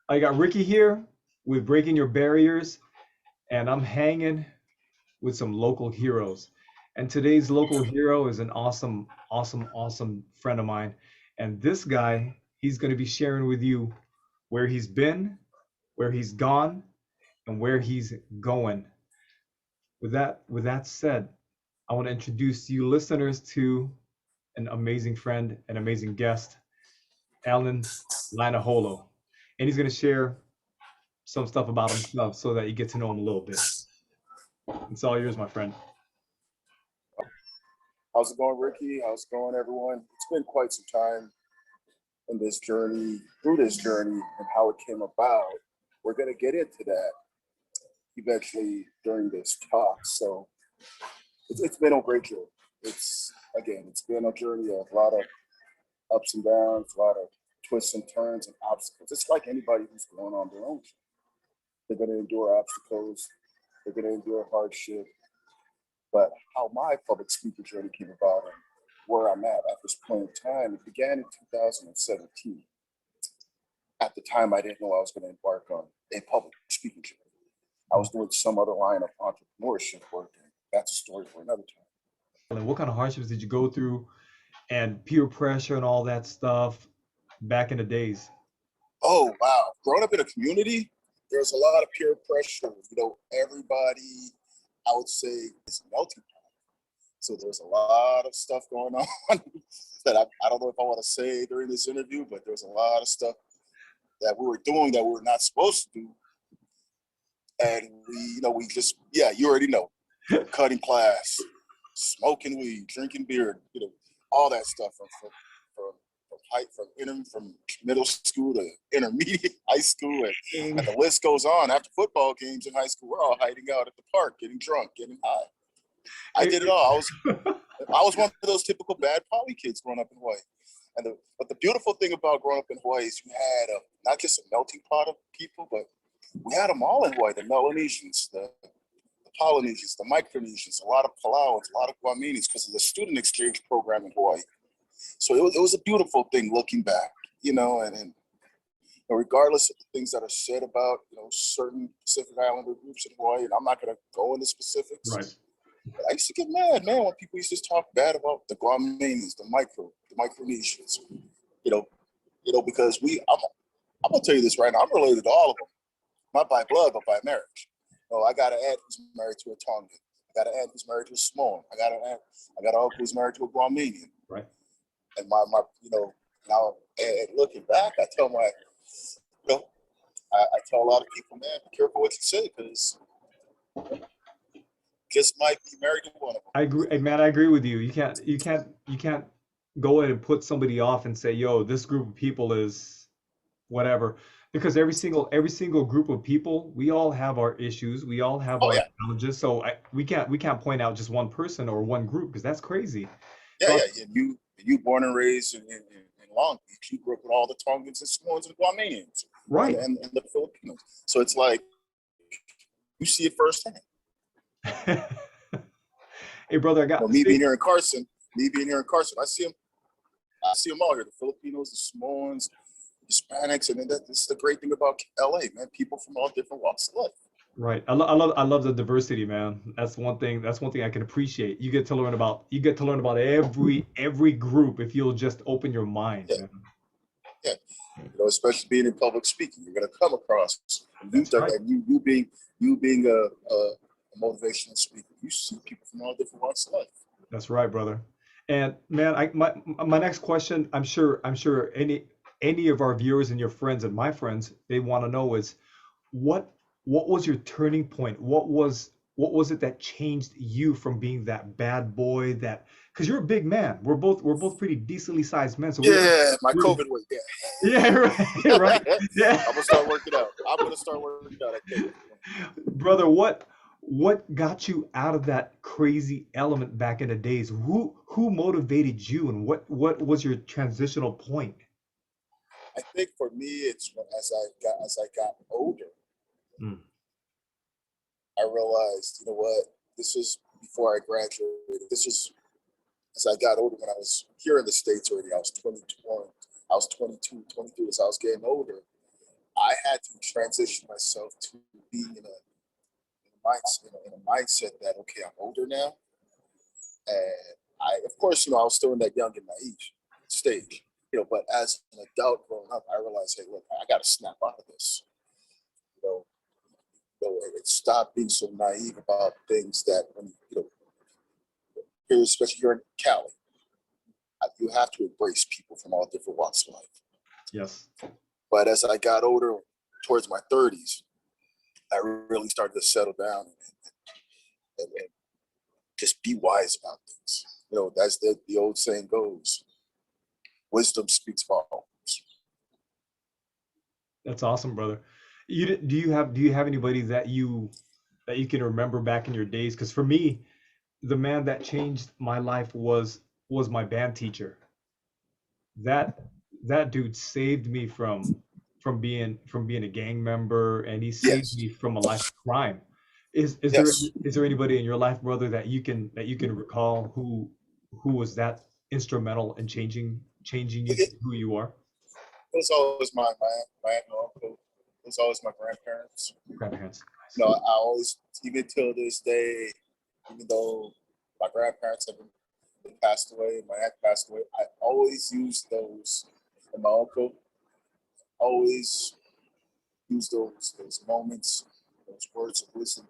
I got Ricky here with Breaking Your Barriers, and I'm hanging with some local heroes. And today's local hero is an awesome, awesome, awesome friend of mine. And this guy, he's going to be sharing with you where he's been, where he's gone, and where he's going. With that said, I want to introduce you listeners to an amazing friend, an amazing guest, Alan Lainaholo. And he's going to share some stuff about himself so that you get to know him a little bit. It's all yours, my friend. How's it going, Ricky? How's it going, everyone? It's been quite some time in this journey, through this journey, and how it came about. We're going to get into that eventually during this talk. So it's been a great journey. It's been a journey of a lot of ups and downs, a lot of twists and turns and obstacles. It's like anybody who's going on their own. They're going to endure obstacles, they're going to endure hardship, but how my public speaking journey came about and where I'm at this point in time, it began in 2017. At the time, I didn't know I was going to embark on a public speaking journey. I was doing some other line of entrepreneurship work, and that's a story for another time. And what kind of hardships did you go through and peer pressure and all that stuff back in the days? Oh, wow. Growing up in a community, there's a lot of peer pressure. Everybody, I would say, is melting pot. So there's a lot of stuff going on that I don't know if I want to say during this interview, but there's a lot of stuff that we were doing that we were not supposed to do. And we just, yeah, you already know, cutting class, smoking weed, drinking beer, all that stuff from middle school to intermediate high school, and the list goes on. After football games in high school, we're all hiding out at the park, getting drunk, getting high. I did it all. I was one of those typical bad poly kids growing up in Hawaii. But the beautiful thing about growing up in Hawaii is you had not just a melting pot of people, but we had them all in Hawaii: the Melanesians, the Polynesians, the Micronesians, a lot of Palauans, a lot of Guamanese, because of the student exchange program in Hawaii. So it was a beautiful thing looking back, and regardless of the things that are said about, certain Pacific Islander groups in Hawaii, and I'm not going to go into specifics. Right. But I used to get mad, man, when people used to talk bad about the Guamanese, the Micronesians, because I'm going to tell you this right now, I'm related to all of them, not by blood, but by marriage. I got an aunt who's married to a Tongan. I got an aunt who's married to a Samoan. I got an uncle who's married to a Guamanian. Right. And now, and looking back, I tell I tell a lot of people, man, be careful what you say, because just might be married to one of them. I agree, man. I agree with you. You can't go in and put somebody off and say, "Yo, this group of people is whatever," because every single group of people, we all have our issues, we all have Oh our yeah, challenges. So we can't point out just one person or one group because that's crazy. yeah, So yeah. You born and raised in Long Beach. You grew up with all the Tongans and Samoans and Guamanians right. and the Filipinos. So it's like you see it firsthand. Hey, brother, I You know, got me being speak. here in Carson, me being here in Carson, I see them all here. The Filipinos, the Samoans, Hispanics, and then this is the great thing about LA, man. People from all different walks of life. Right. I love the diversity, man. That's one thing I can appreciate. You get to learn about every group if you'll just open your mind, Yeah, man. yeah. Especially being in public speaking, you're going to come across, and That's right. you being a motivational speaker, you see people from all different walks of life. That's right, brother. And man, my next question, I'm sure any of our viewers and your friends and my friends, they want to know is what what was your turning point? What was it that changed you from being that bad boy that because you're a big man. We're both pretty decently sized men. So Yeah, my we're COVID weight. yeah, right, Yeah, right. Yeah. I'm gonna start working out. I'm gonna start working out. I think. Brother, what got you out of that crazy element back in the days? Who motivated you and what was your transitional point? I think for me, it's as I got older, Mm, I realized, what, this was before I graduated. This was as I got older when I was here in the States already. I was 22, I was 22, 23, as I was getting older. I had to transition myself to being in a mindset that okay, I'm older now, and of course, I was still in that young and naive stage, but as an adult growing up, I realized, hey, look, I got to snap out of this, you know, and stop being so naive about things that when especially here in Cali, you have to embrace people from all different walks of life. Yes. But as I got older, towards my 30s, I really started to settle down and just be wise about things. That's the old saying goes, wisdom speaks volumes. That's awesome, brother. Do you have anybody that you can remember back in your days? Because for me, the man that changed my life was my band teacher. That that dude saved me from being a gang member, and he saved Yes, me from a life of crime. Is there yes. is there anybody in your life, brother, that you can recall who was that instrumental in changing you to It, who you are? it was always my aunt and uncle. It was always my grandparents. Grandparents. I always, even till this day, even though my grandparents have been passed away, my aunt passed away, I always use those, and my uncle always use those moments, those words of wisdom.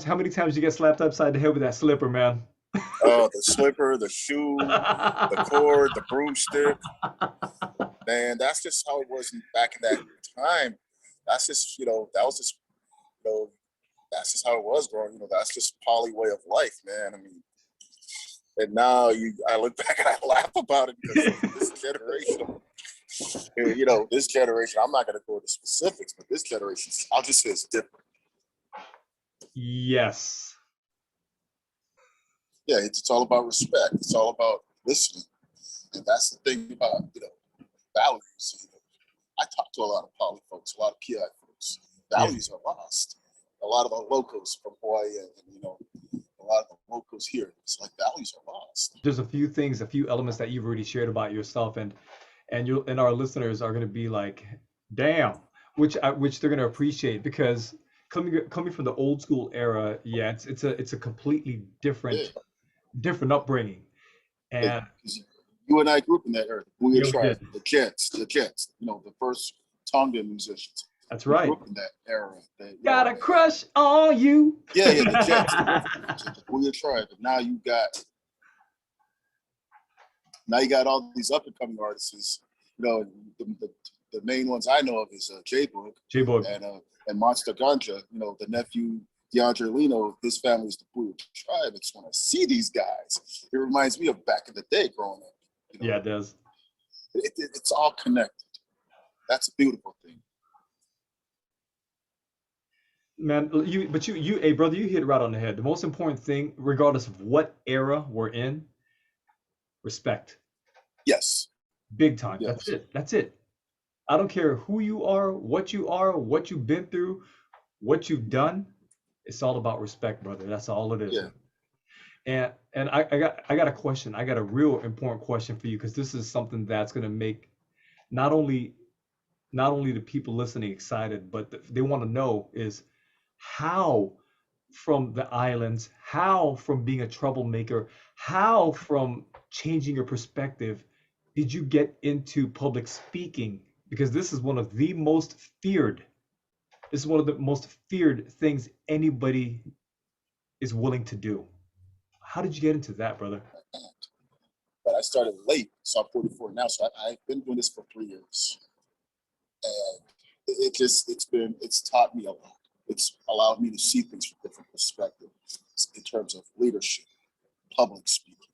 How many times you get slapped upside the head with that slipper, man? The slipper, the shoe, the cord, the broomstick. Man, that's just how it was back in that time. That's just, that was just, you know, that's just how it was growing. That's just poly way of life, man. I mean, and now I look back and I laugh about it because this generation, this generation, I'm not going to go into specifics, but this generation, I'll just say it's different. Yes. Yeah, it's all about respect. It's all about listening. And that's the thing about, values. I talk to a lot of poly folks, a lot of PI folks. Yeah. Values are lost. A lot of the locals from Hawaii and, a lot of the locals here, it's like values are lost. There's a few elements that you've already shared about yourself, and our listeners are going to be like, damn, which they're going to appreciate, because coming from the old school era, yeah, it's a completely Yeah. different upbringing. Hey, And 'cause you and I grew up in that era. We were yeah, we trying did. the Jets, the first Tonga musicians. That's We grew right. up in that era. Got a crush on you. Yeah, yeah, the Jets, the real Jets. We were trying, but now you got all these up and coming artists. The main ones I know of is J Book J Boog. and Monster Ganja. The nephew DeAndre Lino. His family's the Blue Tribe. It's when I see these guys, it reminds me of back in the day growing up. Yeah, it does. It's all connected. That's a beautiful thing. Man, hey brother, you hit it right on the head. The most important thing, regardless of what era we're in, respect. Yes, Big time. That's yes, it. That's it. I don't care who you are, what you've been through, what you've done. It's all about respect, brother. That's all it is, yeah. man. And I got a question. I got a real important question for you, because this is something that's gonna make not only not only the people listening excited, but they want to know is how from the islands, how from being a troublemaker, how from changing your perspective did you get into public speaking? Because feared, this is one of the most feared things anybody is willing to do. How did you get into that, brother? But I started late, so I'm 44 now. So I've been doing this for 3 years, and it's taught me a lot. It's allowed me to see things from different perspectives in terms of leadership, public speaking,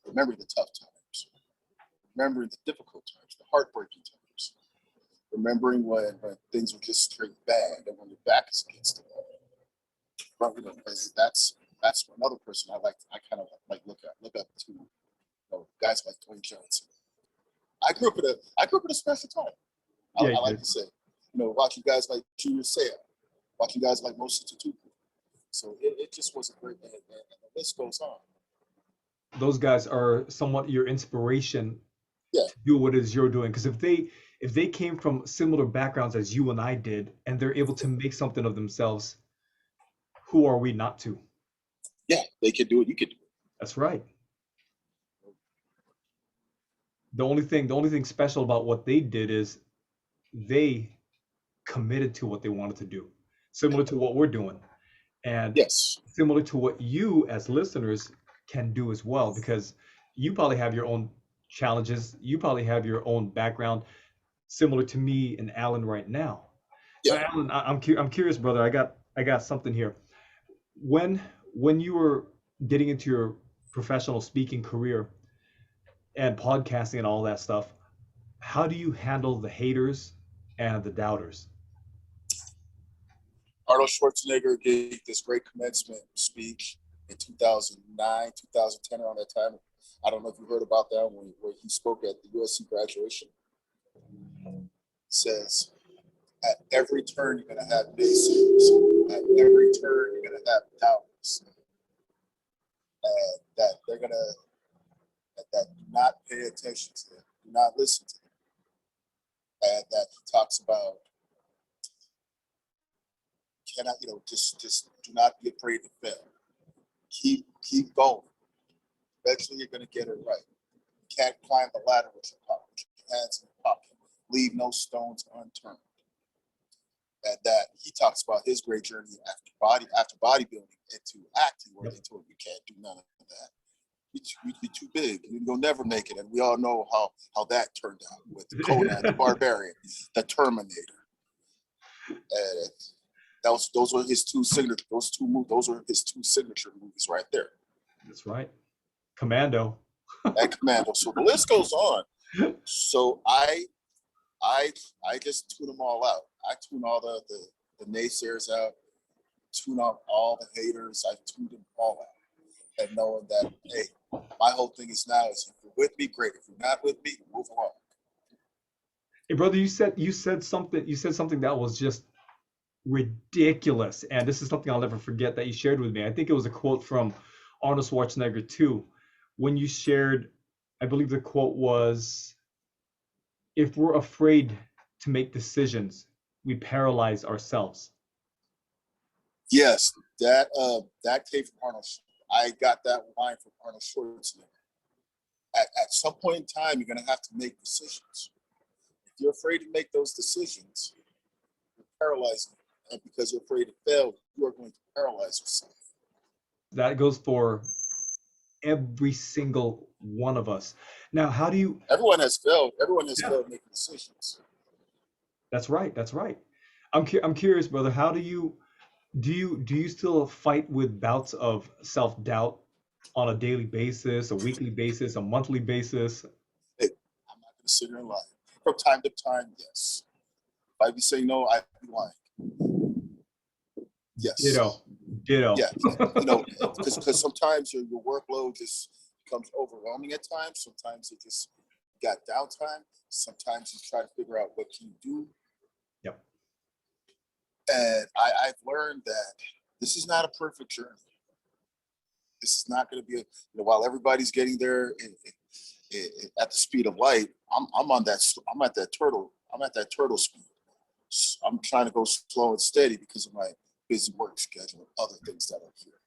remembering the tough times, remembering the difficult times, the heartbreaking times, remembering when things were just straight bad and when your back is against the wall. But, that's another person I kind of like look up to, guys like Dwayne Johnson. I grew up in a special time. Yeah, you I like did. to say, watching guys like Junior Seau, watching guys like Moses Tutupu. So it just was a great, and the list goes on. Those guys are somewhat your inspiration Yeah, to do what it is you're doing. Because if they came from similar backgrounds as you and I did, and they're able to make something of themselves, who are we not to? Yeah, they could do it. You could do it. That's right. The only thing special about what they did is they committed to what they wanted to do, similar to what we're doing, and Yes. similar to what you as listeners can do as well, because you probably have your own challenges, you probably have your own background, similar to me and Alan right now. Yeah. Now, Alan, I'm curious, brother. I got something here. When when you were getting into your professional speaking career and podcasting and all that stuff, how do you handle the haters and the doubters? Arnold Schwarzenegger gave this great commencement speech in 2009, 2010, around that time. I don't know if you heard about that where he spoke at the USC graduation. He says, at every turn, you're going to have naysayers. At every turn, you're going to have doubters. And that they're going to, that do not pay attention to them, do not listen to them. And that he talks about, cannot, just do not be afraid to fail. Keep going. Eventually, you're going to get it right. You can't climb the ladder with your hands in your pocket. Leave no stones unturned. And that he talks about his great journey after bodybuilding into acting, where they told him you can't do none of that. You're too big. You'll never make it. And we all know how that turned out with Conan the Barbarian, the Terminator. And those were his two signature. Those are his two signature movies right there. That's right. Commando. And Commando. So the list goes on. So I just tune them all out. I tune all the naysayers out, tune out all the haters. I tune them all out. And knowing that, hey, my whole thing is now is if you're with me, great. If you're not with me, move along. Hey, brother, you said something that was just ridiculous, and this is something I'll never forget that you shared with me. I think it was a quote from Arnold Schwarzenegger too, when you shared, I believe the quote was, "If we're afraid to make decisions, we paralyze ourselves." Yes, that came from Arnold. I got that line from Arnold Schwarzenegger. At some point in time, you're going to have to make decisions. If you're afraid to make those decisions, you're paralyzing. And because you're afraid to fail, you are going to paralyze yourself. That goes for every single one of us. Now, how do you? Everyone has failed. Everyone has Yeah, failed making decisions. that's right. That's right. I'm curious, brother. How do you still fight with bouts of self-doubt on a daily basis, a weekly basis, a monthly basis? Hey, I'm not going to sit here and lie. From time to time, yes. If I be saying no, I be lying. Yes. Ditto. Ditto. Yeah. Because sometimes your workload just becomes overwhelming at times. Sometimes it just got downtime. Sometimes you try to figure out what can you do. Yep. And I've learned that this is not a perfect journey. This is not going to be while everybody's getting there at the speed of light. I'm at that turtle speed. I'm trying to go slow and steady because of my busy work schedule and other things that are here.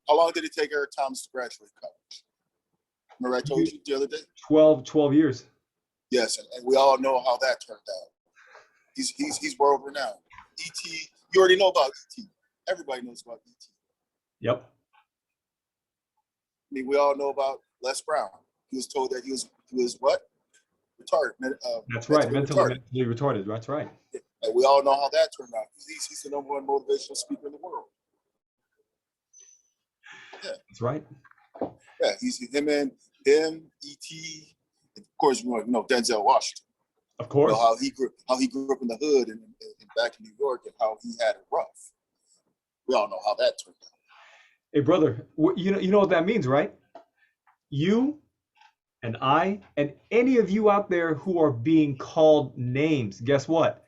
How long did it take Eric Thomas to graduate college? Remember I told you the other day? 12 years. Yes, and we all know how that turned out. He's world renowned. E.T. You already know about E.T. Everybody knows about E.T. Yep. I mean, we all know about Les Brown. He was told that he was what? Retarded. That's right. Mentally Mentally retarded. That's right. And we all know how that turned out. He's the number one motivational speaker in the world. Yeah. That's right. Yeah, he's him, E.T., and of course, Denzel Washington. Of course. How he grew up in the hood and back in New York, and how he had it rough. We all know how that turned out. Hey, brother, you know what that means, right? You and I and any of you out there who are being called names, guess what?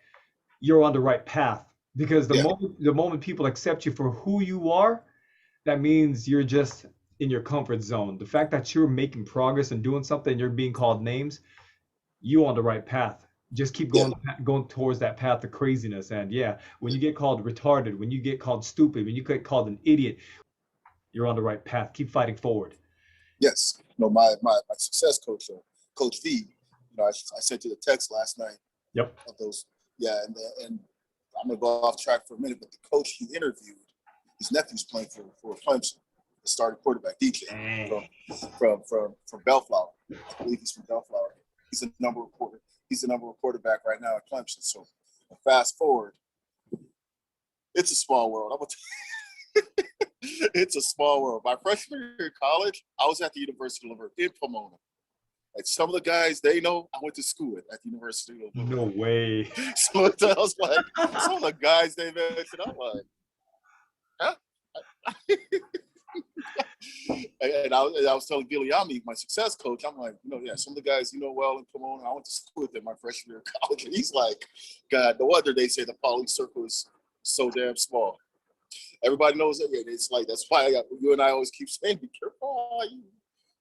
You're on the right path, because the moment people accept you for who you are, that means you're just in your comfort zone. The fact that you're making progress and doing something, you're being called names, you on the right path. Just keep Yeah. going towards that path of craziness. And yeah, when you get called retarded, when you get called stupid, when you get called an idiot, you're on the right path. Keep fighting forward. Yes. My success coach, Coach V, I sent you the text last night Yep. of those. Yeah. And I'm going to go off track for a minute, but the coach he interviewed, his nephew's playing for Clemson, the starting quarterback, DJ, Dang. from Bellflower. I believe he's from Bellflower. He's the number one quarterback right now at Clemson. So fast forward, it's a small world. It's a small world. My freshman year in college, I was at the University of Laverne in Pomona. Like some of the guys they know, I went to school at the University of No Laverne. way. So I was like, some of the guys they mentioned, I'm like, huh? And I was telling Giuliani, my success coach, I'm like, yeah, some of the guys well in Pomona, I went to school with them my freshman year of college. And he's like, God, no wonder they say the poly circle is so damn small. Everybody knows it. It's like, that's why you and I always keep saying, be careful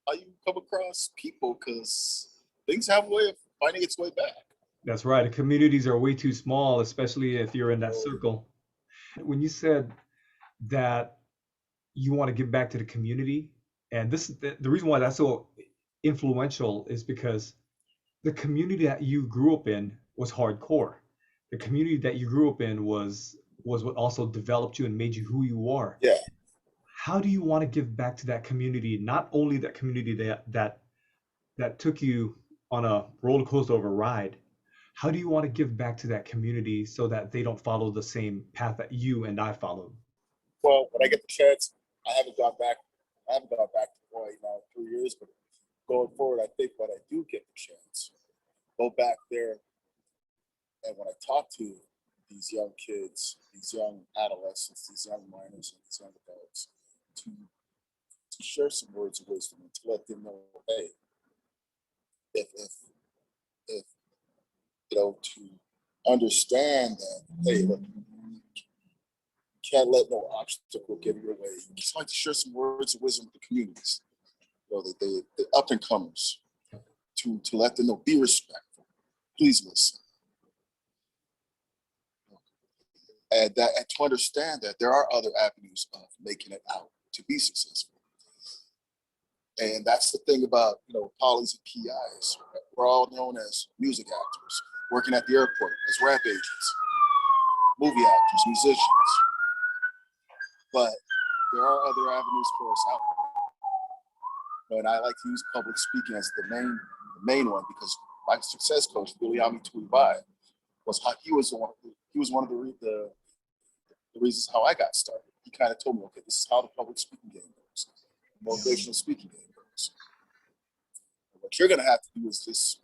how you come across people, because things have a way of finding its way back. That's right. The communities are way too small, especially if you're in that circle. When you said that you want to give back to the community, and this the reason why that's so influential is because the community that you grew up in was hardcore. The community that you grew up in was what also developed you and made you who you are. Yeah. How do you want to give back to that community? Not only that community that took you on a roller coaster of a ride. How do you want to give back to that community so that they don't follow the same path that you and I followed? Well, when I get the chance, I haven't gone back. I haven't gone back to Hawaii now 3 years, but going forward, I think when I do get the chance, go back there, and when I talk to these young kids, these young adolescents, these young minors, and these young adults, to share some words of wisdom and to let them know, hey, if to understand that, hey, look, you can't let no obstacle get in your way. Just like to share some words of wisdom with the communities, the up and comers, to let them know, be respectful, please listen, and to understand that there are other avenues of making it out to be successful. And that's the thing about polys and PIs. We're all known as music actors, working at the airport as rap agents, movie actors, musicians. But there are other avenues for us out there. And I like to use public speaking as the main one, because my success coach, Giuliani Tuibai, he was one of the reasons how I got started. He kind of told me, okay, this is how the public speaking game goes, the motivational speaking game goes. And what you're gonna have to do is just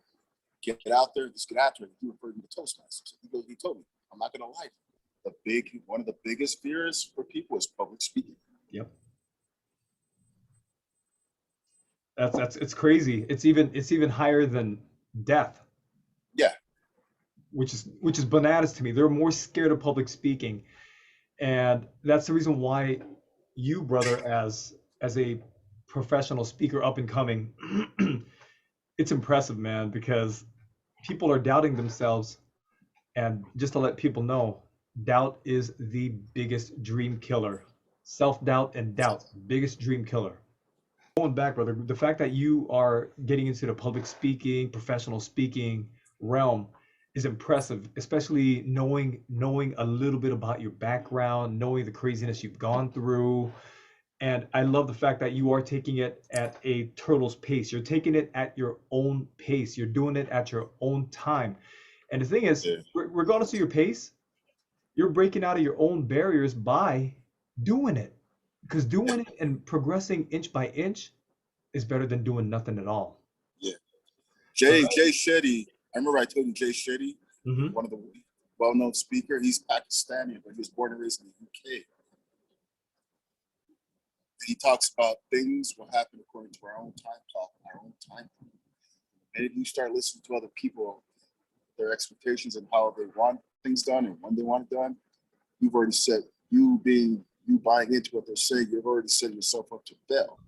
get out there, just get after it. He referred me to Toastmasters. He told me, I'm not gonna lie to you. One of the biggest fears for people is public speaking. Yep. That's it's crazy. It's even higher than death, Yeah. which is bananas to me. They're more scared of public speaking, and that's the reason why you, brother, as a professional speaker up and coming, it's impressive, man, because people are doubting themselves. And just to let people know, doubt is the biggest dream killer. Self doubt and doubt, biggest dream killer. Going back, brother, the fact that you are getting into the public speaking, professional speaking realm is impressive, especially knowing a little bit about your background, knowing the craziness you've gone through. And I love the fact that you are taking it at a turtle's pace. You're taking it at your own pace. You're doing it at your own time. And the thing is, Yeah. regardless of your pace, you're breaking out of your own barriers by doing it. Because doing it and progressing inch by inch is better than doing nothing at all. Yeah. So Jay Shetty, I remember I told you Jay Shetty, mm-hmm. one of the well-known speaker. He's Pakistani, but he was born and raised in the UK. He talks about things will happen according to our own time clock, our own time. And if you start listening to other people, their expectations and how they want things done and when they want it done, you've already set, you buying into what they're saying, you've already set yourself up to fail.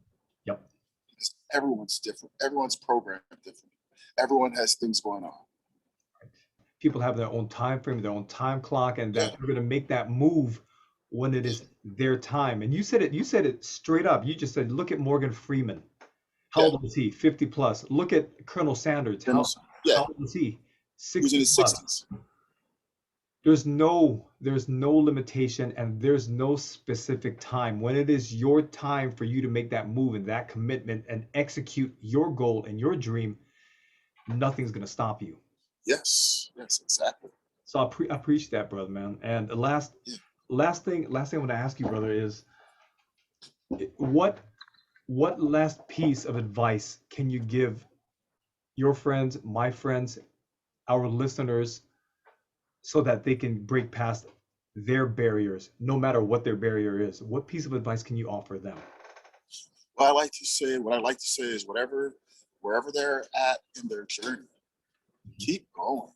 Yep. Because everyone's different. Everyone's programmed different. Everyone has things going on. People have their own time frame, their own time clock, and Yeah, that they're going to make that move when it is their time. And you said it straight up. You just said, look at Morgan Freeman. How yeah. old is he? 50 plus. Look at Colonel Sanders. Yeah, How old is he? he was in 60 his plus. 60s. There's no limitation and there's no specific time. When it is your time for you to make that move and that commitment and execute your goal and your dream, nothing's going to stop you. Yes, yes, exactly. So I appreciate that, brother, man. And the Yeah. last thing I want to ask you, brother, is what last piece of advice can you give your friends, my friends, our listeners, so that they can break past their barriers, no matter what their barrier is? What piece of advice can you offer them? What I like to say is wherever they're at in their journey, keep going.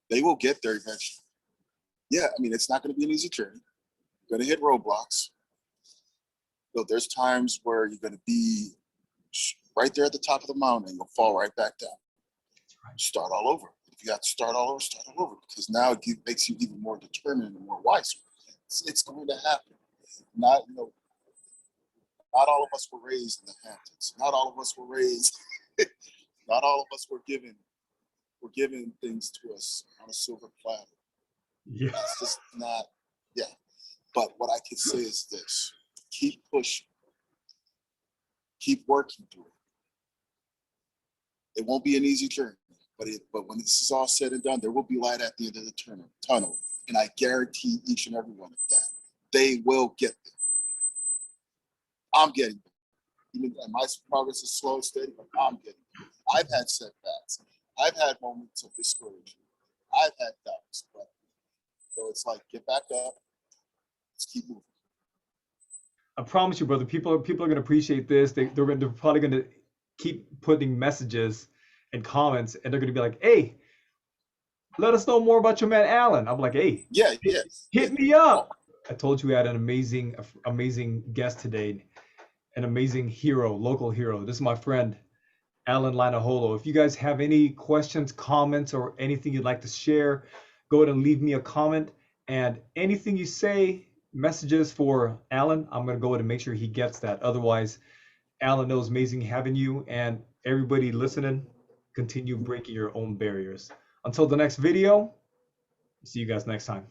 They will get there eventually. Yeah, I mean, it's not going to be an easy journey. You're going to hit roadblocks. There's times where you're going to be right there at the top of the mountain and you'll fall right back down. Start all over. If you got to start all over, because now it makes you even more determined and more wiser. It's going to happen. Not all of us were raised in the Hamptons. Not all of us were raised. Not all of us were given things to us on a silver platter. Yeah. That's just not. Yeah. But what I can say is this: keep pushing, keep working through it. It won't be an easy journey, but when this is all said and done, there will be light at the end of the tunnel, and I guarantee each and every one of that they will get there. I'm getting there. Even my progress is slow and steady, but I'm getting there. I've had setbacks. I've had moments of discouragement. I've had doubts, but so it's like get back up. Let's keep moving. I promise you, brother. People are gonna appreciate this. They're probably gonna keep putting messages and comments, and they're gonna be like, "Hey, let us know more about your man Alan." I'm like, "Hey, Yeah, hit, yeah, yeah. hit me up." I told you we had an amazing guest today, an amazing hero, local hero. This is my friend Alan Lainaholo. If you guys have any questions, comments, or anything you'd like to share, go ahead and leave me a comment. And anything you say, messages for Alan, I'm going to go ahead and make sure he gets that. Otherwise, Alan knows amazing having you. And everybody listening, continue breaking your own barriers. Until the next video, see you guys next time.